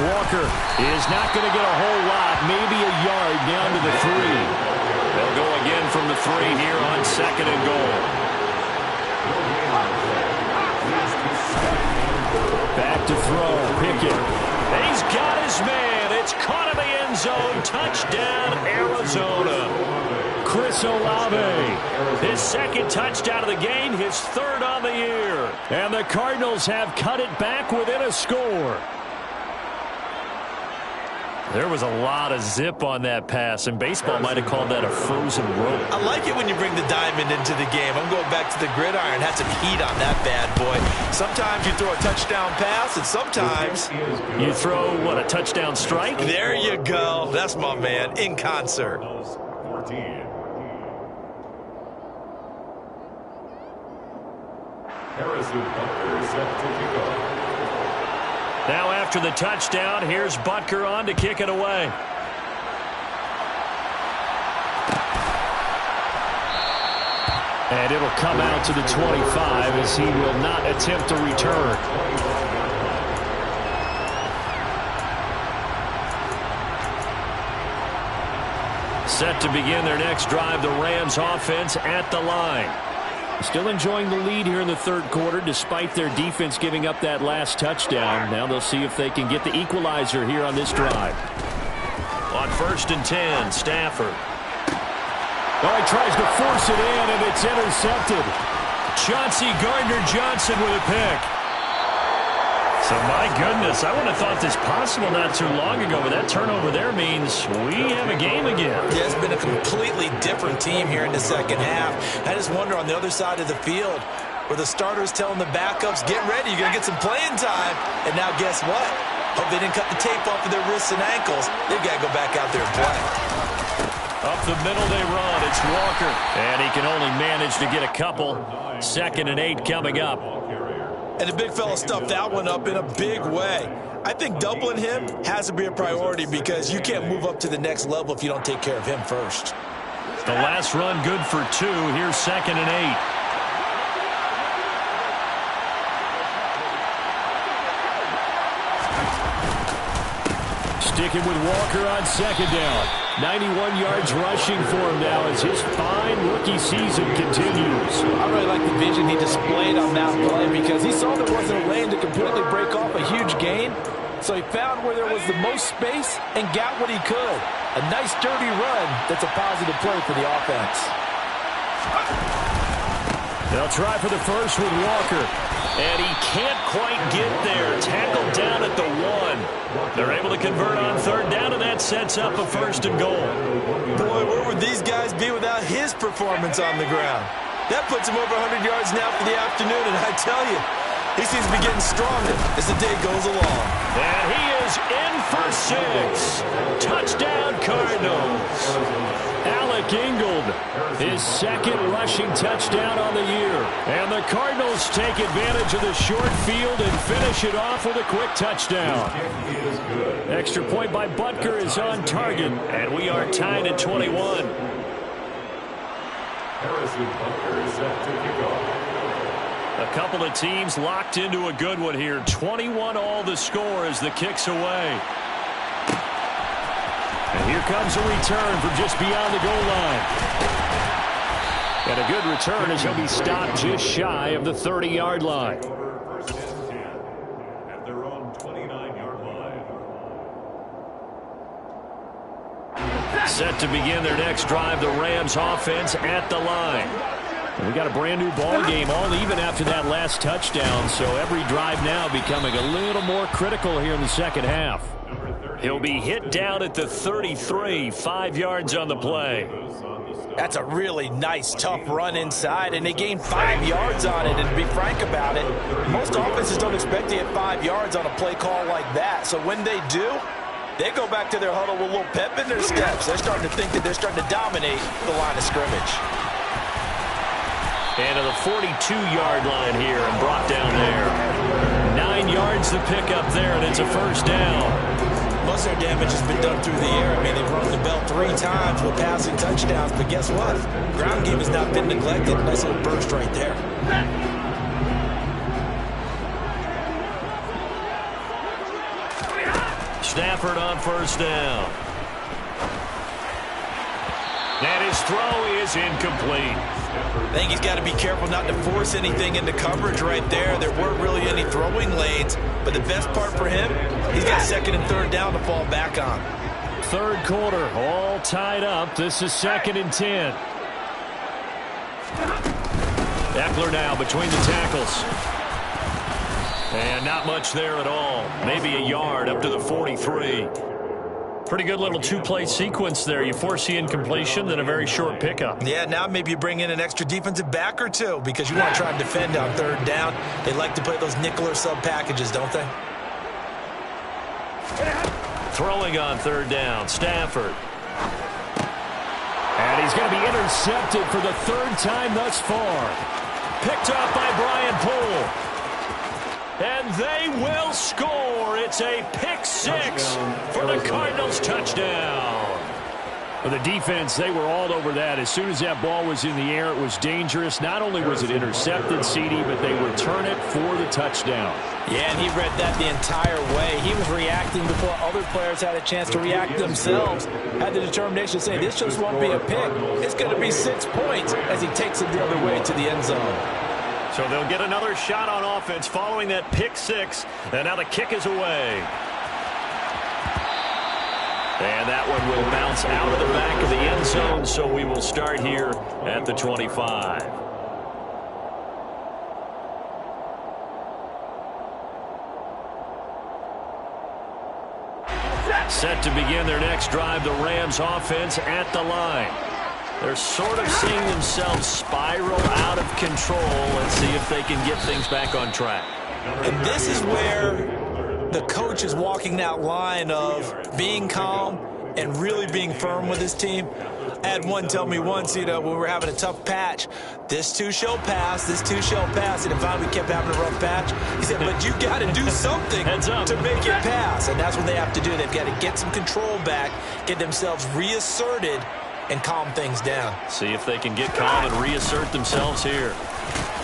Walker is not going to get a whole lot, maybe a yard down to the 3. They'll go again from the 3 here on 2nd and goal. Back to throw. Pickett. He's got his man. It's caught in the end zone. Touchdown, Arizona. Chris Olave. His 2nd touchdown of the game, his 3rd on the year. And the Cardinals have cut it back within a score. There was a lot of zip on that pass, and baseball might have called that a frozen rope. I like it when you bring the diamond into the game. I'm going back to the gridiron. Had some heat on that bad boy. Sometimes you throw a touchdown pass, and sometimes you throw, what, a touchdown strike? There you go. That's my man, in concert. 14. Harrison Butker set to kick off. Now after the touchdown, here's Butker on to kick it away. And it'll come out to the 25 as he will not attempt a return. Set to begin their next drive, the Rams offense at the line. Still enjoying the lead here in the 3rd quarter despite their defense giving up that last touchdown. Now they'll see if they can get the equalizer here on this drive. On 1st and 10, Stafford. Oh, he tries to force it in, and it's intercepted. Chauncey Gardner-Johnson with a pick. So, my goodness, I wouldn't have thought this possible not too long ago, but that turnover there means we have a game again. Yeah, it's been a completely different team here in the 2nd half. I just wonder on the other side of the field where the starters telling the backups, get ready, you're going to get some playing time. And now guess what? Hope they didn't cut the tape off of their wrists and ankles. They've got to go back out there and play. Up the middle they run. It's Walker. And he can only manage to get a couple. 2nd and 8 coming up. And the big fella stuffed that one up in a big way. I think doubling him has to be a priority because you can't move up to the next level if you don't take care of him first. The last run good for 2. Here's 2nd and 8. Sticking with Walker on 2nd down. 91 yards rushing for him now as his fine rookie season continues. I really like the vision he displayed on that play because he saw there wasn't a lane to completely break off a huge gain. So he found where there was the most space and got what he could. A nice, dirty run that's a positive play for the offense. They'll try for the first with Walker. And he can't quite get there. Tackled down at the 1. They're able to convert on 3rd down, and that sets up a 1st and goal. Boy, where would these guys be without his performance on the ground? That puts him over 100 yards now for the afternoon, and I tell you, he seems to be getting stronger as the day goes along. And he is in for 6. Touchdown, Cardinals. Alec Ingold, his 2nd rushing touchdown on the year. And the Cardinals take advantage of the short field and finish it off with a quick touchdown. Extra point by Butker is on target. And we are tied at 21. Harrison Butker is set to kick off. A couple of teams locked into a good one here. 21 all the score as the kick's away. And here comes a return from just beyond the goal line. And a good return as he'll be stopped just shy of the 30-yard line. First and 10 at their own 29-yard line. Set to begin their next drive, the Rams offense at the line. And we got a brand new ball game, all even after that last touchdown. So every drive now becoming a little more critical here in the 2nd half. He'll be hit down at the 33, 5 yards on the play. That's a really nice, tough run inside, and they gained 5 yards on it. And to be frank about it, most offenses don't expect to get 5 yards on a play call like that. So when they do, They go back to their huddle with a little pep in their steps. They're starting to think that they're starting to dominate the line of scrimmage. And to the 42-yard line here and brought down there. 9 yards to pick up there, and it's a first down. Most of their damage has been done through the air. I mean, they've rung the bell 3 times with passing touchdowns, but guess what? Ground game has not been neglected. Nice little burst right there. Stafford on first down. And his throw is incomplete. I think he's got to be careful not to force anything into coverage right there. There weren't really any throwing lanes, but the best part for him, he's got 2nd and 3rd down to fall back on. 3rd quarter, all tied up. This is 2nd and 10. Eckler now between the tackles. And not much there at all. Maybe a yard up to the 43. Pretty good little 2-play sequence there. You force the incompletion, then a very short pickup. Yeah, now maybe you bring in an extra defensive back or 2 because you want to try and defend on 3rd down. They like to play those nickel or sub packages, don't they? Throwing on 3rd down, Stafford. And he's going to be intercepted for the 3rd time thus far. Picked up by Brian Poole. And they will score. It's a pick 6 for the Cardinals touchdown. For the defense, they were all over that. As soon as that ball was in the air, it was dangerous. Not only was it intercepted, CD, but they return it for the touchdown. Yeah, and he read that the entire way. He was reacting before other players had a chance to react themselves. Had the determination to say, this just won't be a pick. It's going to be 6 points as he takes it the other way to the end zone. So they'll get another shot on offense following that pick 6. And now the kick is away. And that one will bounce out of the back of the end zone. So we will start here at the 25. Set to begin their next drive, the Rams offense at the line. They're sort of seeing themselves spiral out of control. Let's see if they can get things back on track. And this is where the coach is walking that line of being calm and really being firm with his team. I had one tell me once, when we were having a tough patch, this too shall pass, this too shall pass. And finally we kept having a rough patch. He said, but you got to do something to make it pass. And that's what they have to do. They've got to get some control back, get themselves reasserted, and calm things down. See if they can get calm and reassert themselves here.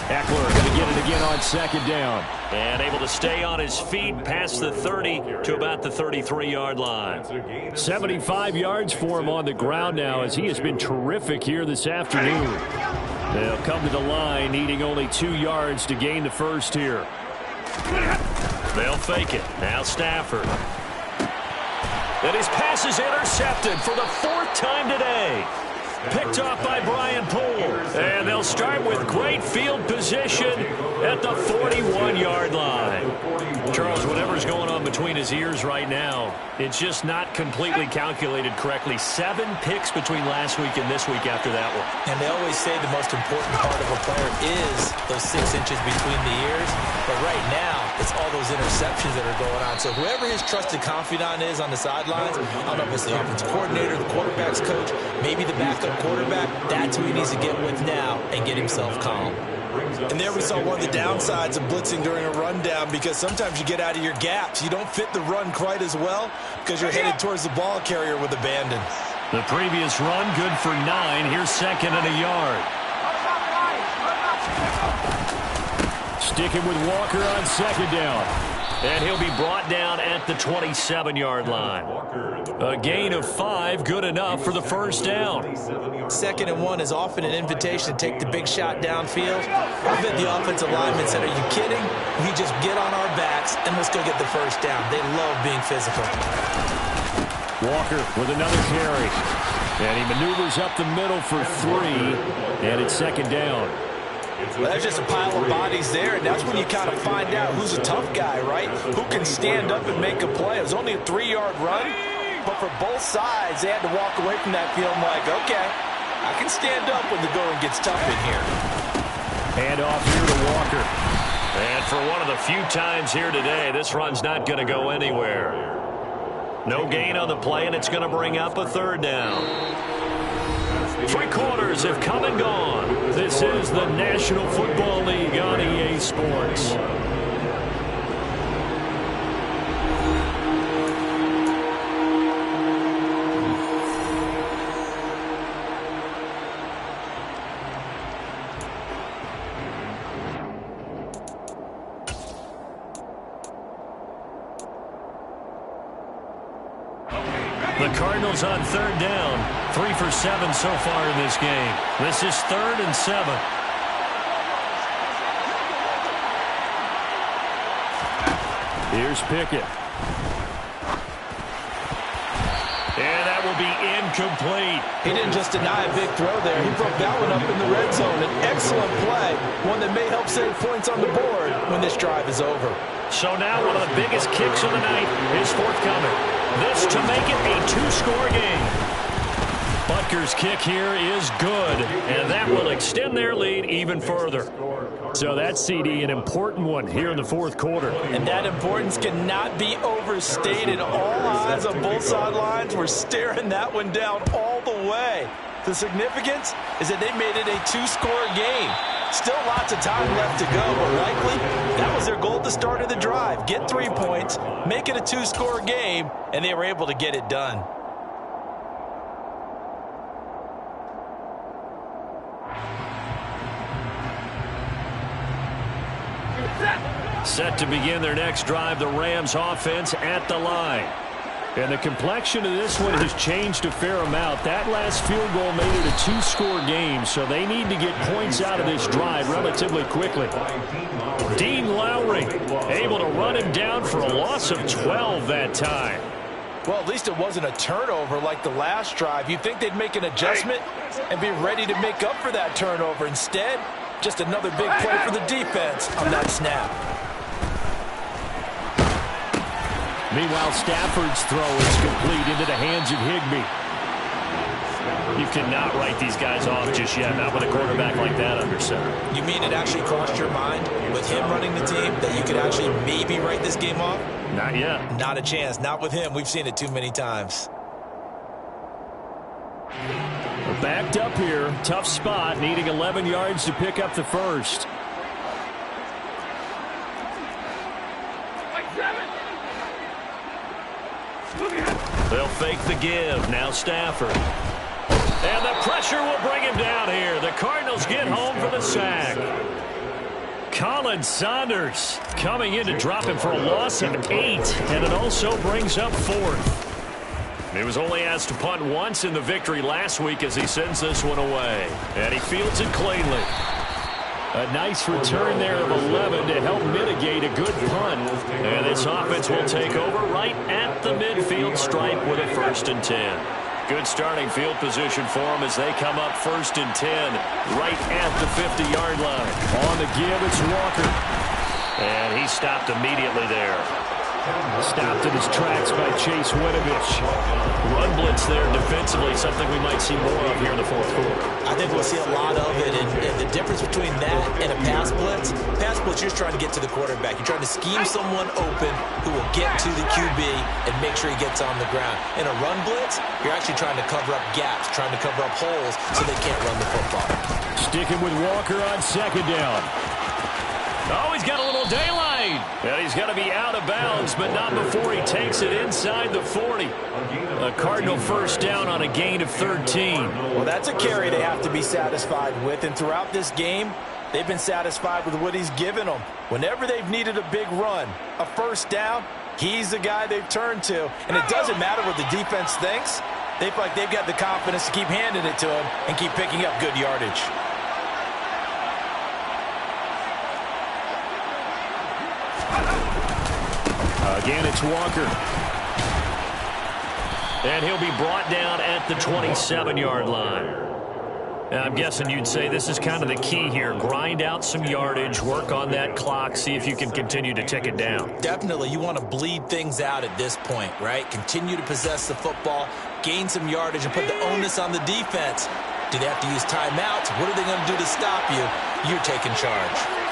Eckler going to get it again on 2nd down. And able to stay on his feet past the 30 to about the 33-yard line. 75 yards for him on the ground now as he has been terrific here this afternoon. They'll come to the line needing only 2 yards to gain the first here. They'll fake it. Now Stafford. And his pass is intercepted for the 4th time today. Picked off by Brian Poole. And they'll start with great field position at the 41-yard line. Charles, whatever's going on between his ears right now, it's just not completely calculated correctly. 7 picks between last week and this week after that one. And they always say the most important part of a player is those 6 inches between the ears. But right now, it's all those interceptions that are going on. So whoever his trusted confidant is on the sidelines, I don't know if it's the offensive coordinator, the quarterback's coach, maybe the backup quarterback, that's who he needs to get with now and get himself calm. And there we saw one of the downsides of blitzing during a rundown, because sometimes you get out of your gaps. You don't fit the run quite as well because you're headed towards the ball carrier with abandon. The previous run good for 9. Here's 2nd and a yard. Sticking with Walker on 2nd down. And he'll be brought down at the 27-yard line. A gain of 5, good enough for the first down. 2nd and 1 is often an invitation to take the big shot downfield. I bet the offensive lineman said, are you kidding? We just get on our backs and let's go get the first down. They love being physical. Walker with another carry. And he maneuvers up the middle for 3. And it's 2nd down. Well, there's just a pile of bodies there, and that's when you kind of find out who's a tough guy, right? Who can stand up and make a play. It was only a 3-yard run, but for both sides, they had to walk away from that field like, okay, I can stand up when the going gets tough in here. Hand off here to Walker. And for one of the few times here today, this run's not going to go anywhere. No gain on the play, and it's going to bring up a third down. 3 quarters have come and gone. This is the National Football League on EA Sports. The Cardinals on third down. 3 for 7 so far in this game. This is 3rd and 7. Here's Pickett. And that will be incomplete. He didn't just deny a big throw there. He broke that one up in the red zone. An excellent play. One that may help save points on the board when this drive is over. So now one of the biggest kicks of the night is forthcoming. This to make it a 2-score game. Butker's kick here is good, and that will extend their lead even further. So that's, CD, an important one here in the 4th quarter. And that importance cannot be overstated. All eyes on both sidelines were staring that one down all the way. The significance is that they made it a 2-score game. Still lots of time left to go, but likely that was their goal at the start of the drive. Get 3 points, make it a 2-score game, and they were able to get it done. Set to begin their next drive, the Rams offense at the line. And the complexion of this one has changed a fair amount. That last field goal made it a 2-score game, so they need to get points out of this drive relatively quickly. Dean Lowry able to run him down for a loss of 12 that time. Well, at least it wasn't a turnover like the last drive. You'd think they'd make an adjustment and be ready to make up for that turnover. Instead, just another big play for the defense on that snap. Meanwhile, Stafford's throw is complete into the hands of Higbee. You cannot write these guys off just yet, not with a quarterback like that under center. You mean it actually crossed your mind with him running the team that you could actually maybe write this game off? Not yet. Not a chance. Not with him. We've seen it too many times. Backed up here. Tough spot. Needing 11 yards to pick up the first. They'll fake the give. Now Stafford. And the pressure will bring him down here. The Cardinals get home for the sack. Colin Saunders coming in to drop him for a loss of 8. And it also brings up 4th. He was only asked to punt once in the victory last week as he sends this one away. And he fields it cleanly. A nice return there of 11 to help mitigate a good punt. And this offense will take over right at the midfield stripe with a 1st and 10. Good starting field position for them as they come up 1st and 10 right at the 50-yard line. On the give, it's Walker. And he stopped immediately there. Stopped in his tracks by Chase Winovich. Run blitz there defensively, something we might see more of here in the 4th quarter. I think we'll see a lot of it, and the difference between that and a pass blitz, you're just trying to get to the quarterback. You're trying to scheme someone open who will get to the QB and make sure he gets on the ground. In a run blitz, you're actually trying to cover up gaps, trying to cover up holes so they can't run the football. Sticking with Walker on 2nd down. Oh, he's got a little daylight. And he's going to be out of bounds, but not before he takes it inside the 40. A Cardinal 1st down on a gain of 13. Well, that's a carry they have to be satisfied with, and throughout this game, they've been satisfied with what he's given them. Whenever they've needed a big run, a 1st down, he's the guy they've turned to. And it doesn't matter what the defense thinks. They feel like they've got the confidence to keep handing it to him and keep picking up good yardage. Again, it's Walker. And he'll be brought down at the 27-yard line. And I'm guessing you'd say this is kind of the key here. Grind out some yardage, work on that clock, see if you can continue to tick it down. Definitely. You want to bleed things out at this point, right? Continue to possess the football, gain some yardage, and put the onus on the defense. Do they have to use timeouts? What are they going to do to stop you? You're taking charge.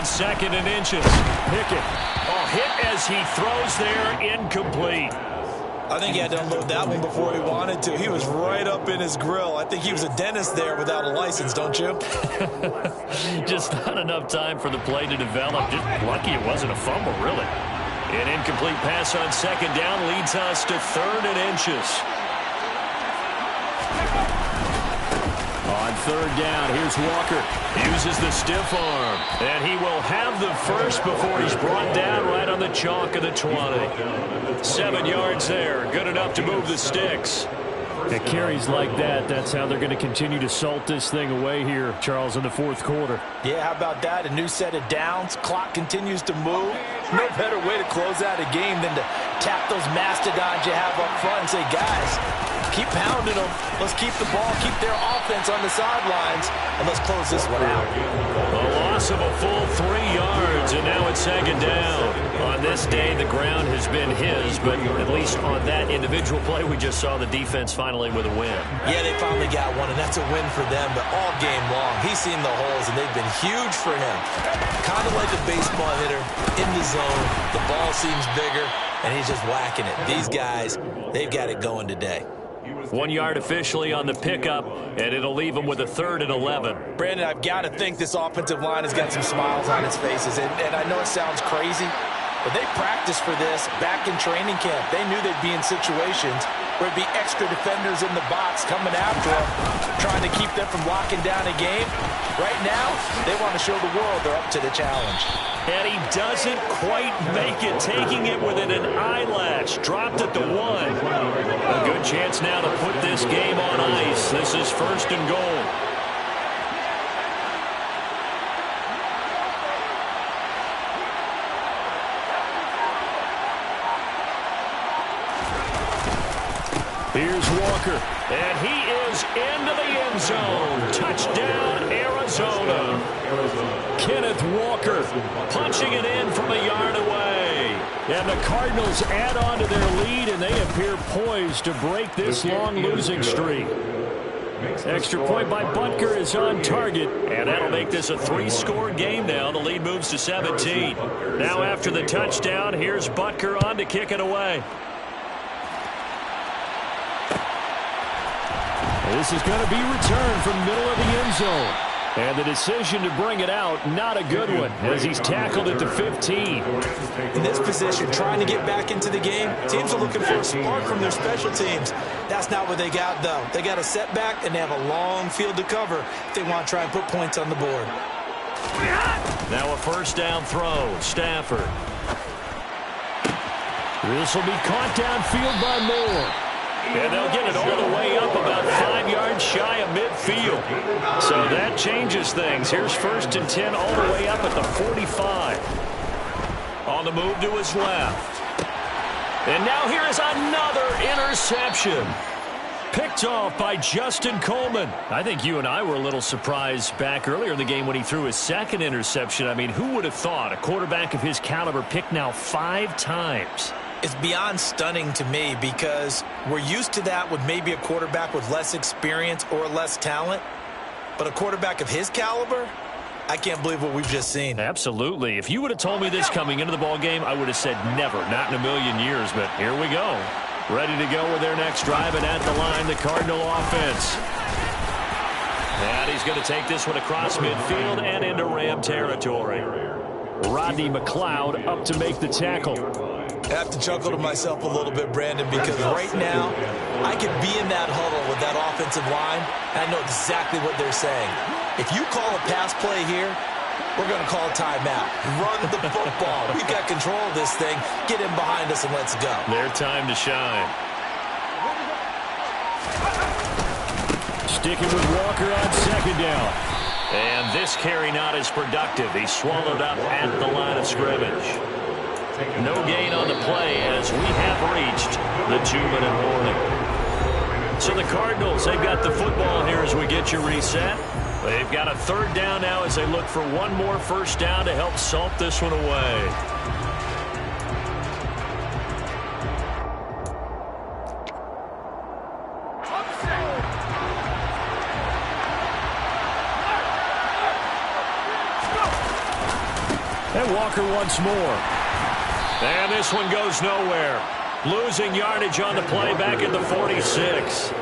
on 2nd and inches. Pickett. Oh, hit as he throws there, incomplete. I think he had to unload that one before he wanted to. He was right up in his grill. I think he was a dentist there without a license, don't you? Just not enough time for the play to develop. Just lucky it wasn't a fumble, really. An incomplete pass on 2nd down leads us to 3rd and inches. On 3rd down, here's Walker. Uses the stiff arm, and he will have the first before he's brought down right on the chalk of the 20. 7 yards there, good enough to move the sticks. At carries like that, that's how they're going to continue to salt this thing away here, Charles, in the 4th quarter. Yeah, how about that? A new set of downs. Clock continues to move. No better way to close out a game than to tap those mastodons you have up front and say, guys, keep pounding them. Let's keep the ball, keep their offense on the sidelines, and let's close this one out. A loss of a full 3 yards, and now it's 2nd down. On this day, the ground has been his, but at least on that individual play, we just saw the defense finally with a win. Yeah, they finally got one, and that's a win for them, but all game long, he's seen the holes, and they've been huge for him. Kind of like a baseball hitter in the zone. The ball seems bigger, and he's just whacking it. These guys, they've got it going today. 1 yard officially on the pickup, and it'll leave them with a 3rd and 11. Brandon, I've got to think this offensive line has got some smiles on its faces, and I know it sounds crazy, but they practiced for this back in training camp. They knew they'd be in situations where it'd be extra defenders in the box coming after them, trying to keep them from locking down a game. Right now, they want to show the world they're up to the challenge. And he doesn't quite make it, taking it within an eyelash. Dropped at the 1. A good chance now to put this game on ice. This is 1st and goal. Here's Walker. And he is into the end zone. Touchdown, Arizona. Kenneth Walker Punching it in from a yard away. And the Cardinals add on to their lead, and they appear poised to break this long losing streak. Extra point by Butker is on target. And that'll make this a 3-score game now. The lead moves to 17. Now after the touchdown, here's Butker on to kick it away. This is going to be returned from middle of the end zone. And the decision to bring it out, not a good one, as he's tackled at the 15. In this position, trying to get back into the game, teams are looking for a spark from their special teams. That's not what they got, though. They got a setback, and they have a long field to cover if they want to try and put points on the board. Now a 1st down throw. Stafford. This will be caught downfield by Moore. And they'll get it all the way up about 5 yards shy of midfield. So that changes things. Here's 1st and 10 all the way up at the 45. On the move to his left. And now here is another interception. Picked off by Justin Coleman. I think you and I were a little surprised back earlier in the game when he threw his 2nd interception. I mean, who would have thought a quarterback of his caliber picked now 5 times? It's beyond stunning to me because we're used to that with maybe a quarterback with less experience or less talent. But a quarterback of his caliber, I can't believe what we've just seen. Absolutely. If you would have told me this coming into the ball game, I would have said never, not in a million years. But here we go. Ready to go with their next drive, and at the line, the Cardinal offense. And he's going to take this one across midfield and into Ram territory. Rodney McLeod up to make the tackle. I have to chuckle to myself a little bit, Brandon, because right now I could be in that huddle with that offensive line, and I know exactly what they're saying. If you call a pass play here, we're going to call a timeout. Run the football. We've got control of this thing. Get in behind us and let's go. Their time to shine. Sticking with Walker on 2nd down. And this carry not as productive. He's swallowed up at the line of scrimmage. No gain on the play as we have reached the 2-minute warning. So the Cardinals, they've got the football here as we get you reset. They've got a 3rd down now as they look for one more 1st down to help salt this one away. And Walker once more. And this one goes nowhere. Losing yardage on the play back at the 46.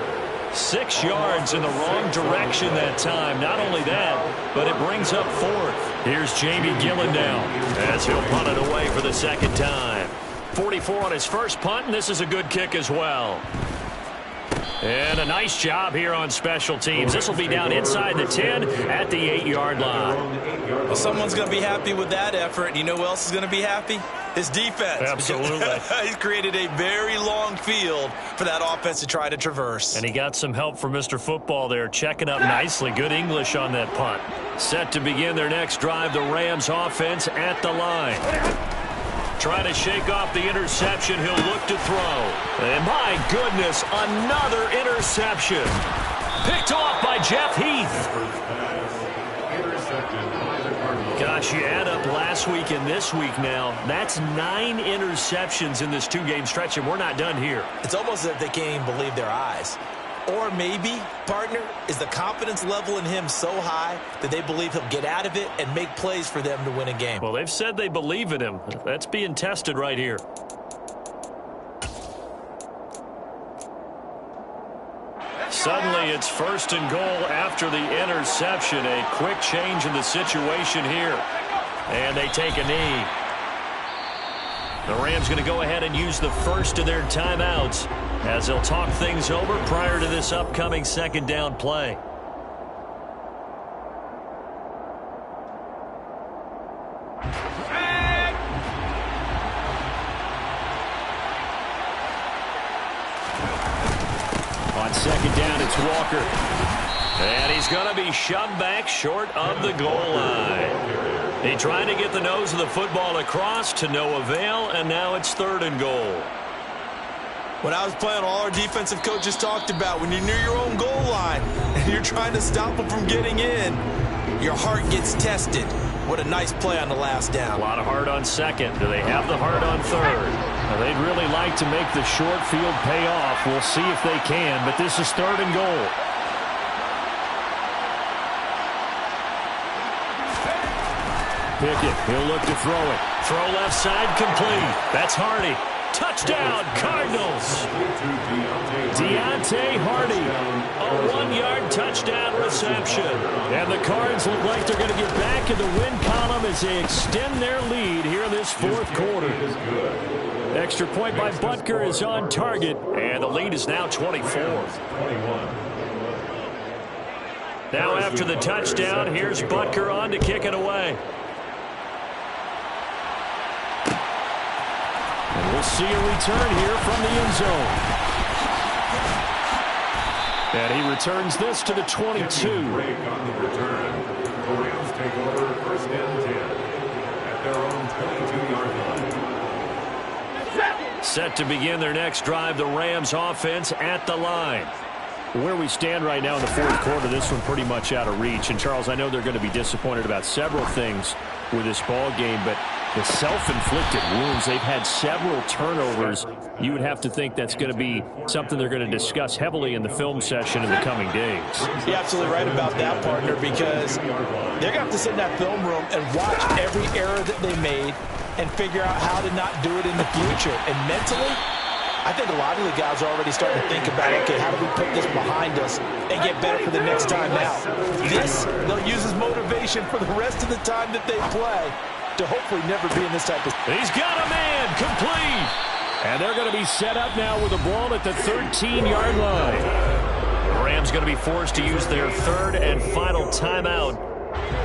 6 yards in the wrong direction that time. Not only that, but it brings up 4th. Here's Jamie Gillen now as he'll punt it away for the second time. 44 on his first punt, and this is a good kick as well. And a nice job here on special teams. This will be down inside the 10 at the 8-yard line. Well, someone's going to be happy with that effort. And you know who else is going to be happy? His defense. Absolutely. He's created a very long field for that offense to try to traverse. And he got some help from Mr. Football there, checking up nicely. Good English on that punt. Set to begin their next drive, the Rams offense at the line. Trying to shake off the interception. He'll look to throw. And my goodness, another interception. Picked off by Jeff Heath. Gosh, you add up last week and this week now. That's 9 interceptions in this 2-game stretch, and we're not done here. It's almost as if they can't even believe their eyes. Or maybe, partner, is the confidence level in him so high that they believe he'll get out of it and make plays for them to win a game. Well, they've said they believe in him. That's being tested right here. Suddenly, it's 1st and goal after the interception. A quick change in the situation here. And they take a knee. The Rams going to go ahead and use the first of their timeouts as they'll talk things over prior to this upcoming second down play. On second down, it's Walker. And he's going to be shoved back short of the goal line. He trying to get the nose of the football across to no avail, and now it's 3rd and goal. When I was playing, all our defensive coaches talked about when you're near your own goal line and you're trying to stop them from getting in, your heart gets tested. What a nice play on the last down. A lot of heart on second. Do they have the heart on third? Well, they'd really like to make the short field pay off. We'll see if they can, but this is 3rd and goal. Pickett, he'll look to throw it. Throw left side complete. That's Hardy. Touchdown, Cardinals. Deontay Hardy. A 1-yard touchdown reception. And the Cards look like they're going to get back in the win column as they extend their lead here in this 4th quarter. Extra point by Butker is on target. And the lead is now 24. Now after the touchdown, here's Butker on to kick it away. And we'll see a return here from the end zone. And he returns this to the 22. Break on the return. The Rams take over 1st and 10 at their own 22-yard line. Set to begin their next drive, the Rams offense at the line. Where we stand right now in the 4th quarter, this one pretty much out of reach. And, Charles, I know they're going to be disappointed about several things with this ball game, but the self-inflicted wounds, they've had several turnovers. You would have to think that's going to be something they're going to discuss heavily in the film session in the coming days. You're absolutely right about that, partner, because they're going to have to sit in that film room and watch every error that they made and figure out how to not do it in the future. And mentally, I think a lot of the guys are already starting to think about, okay, how do we put this behind us and get better for the next time out? This, they'll use as motivation for the rest of the time that they play to hopefully never be in this type of... He's got a man, complete. And they're going to be set up now with the ball at the 13-yard line. The Rams going to be forced to use their 3rd and final timeout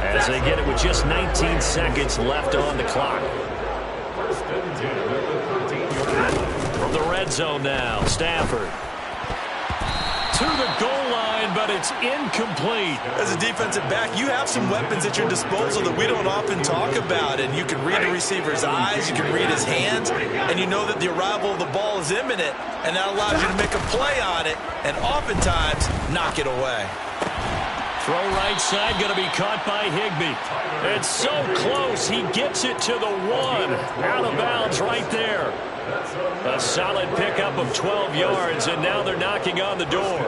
as they get it with just 19 seconds left on the clock. 1st and 10 at the 13-yard line. From the red zone now, Stafford. To the goal line, but it's incomplete. As a defensive back, you have some weapons at your disposal that we don't often talk about. And you can read the receiver's eyes, you can read his hands, and you know that the arrival of the ball is imminent. And that allows you to make a play on it and oftentimes knock it away. Throw right side, going to be caught by Higbee. It's so close, he gets it to the 1. Out of bounds right there. A solid pickup of 12 yards, and now they're knocking on the door.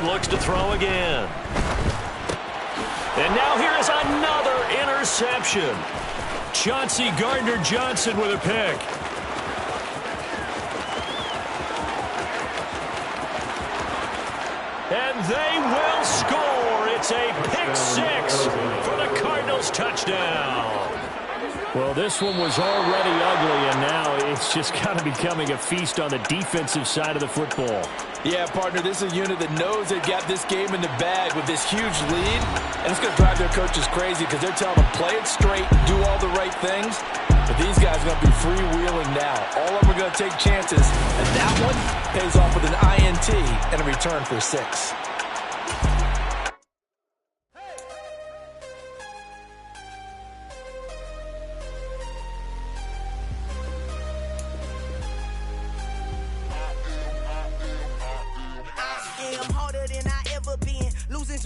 Stafford looks to throw again. And now here is another interception. Chauncey Gardner-Johnson with a pick. And they will score. It's a pick six for the Cardinals touchdown. Well, this one was already ugly, and now it's just kind of becoming a feast on the defensive side of the football. Yeah, partner, this is a unit that knows they've got this game in the bag with this huge lead, and it's going to drive their coaches crazy because they're telling them play it straight, do all the right things, but these guys are going to be freewheeling now. All of them are going to take chances, and that one pays off with an INT and a return for 6.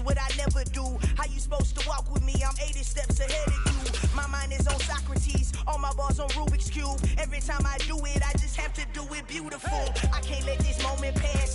What I never do. How you supposed to walk with me? I'm 80 steps ahead of you. My mind is on Socrates, all my balls on Rubik's Cube. Every time I do it, I just have to do it beautiful. I can't let this moment pass.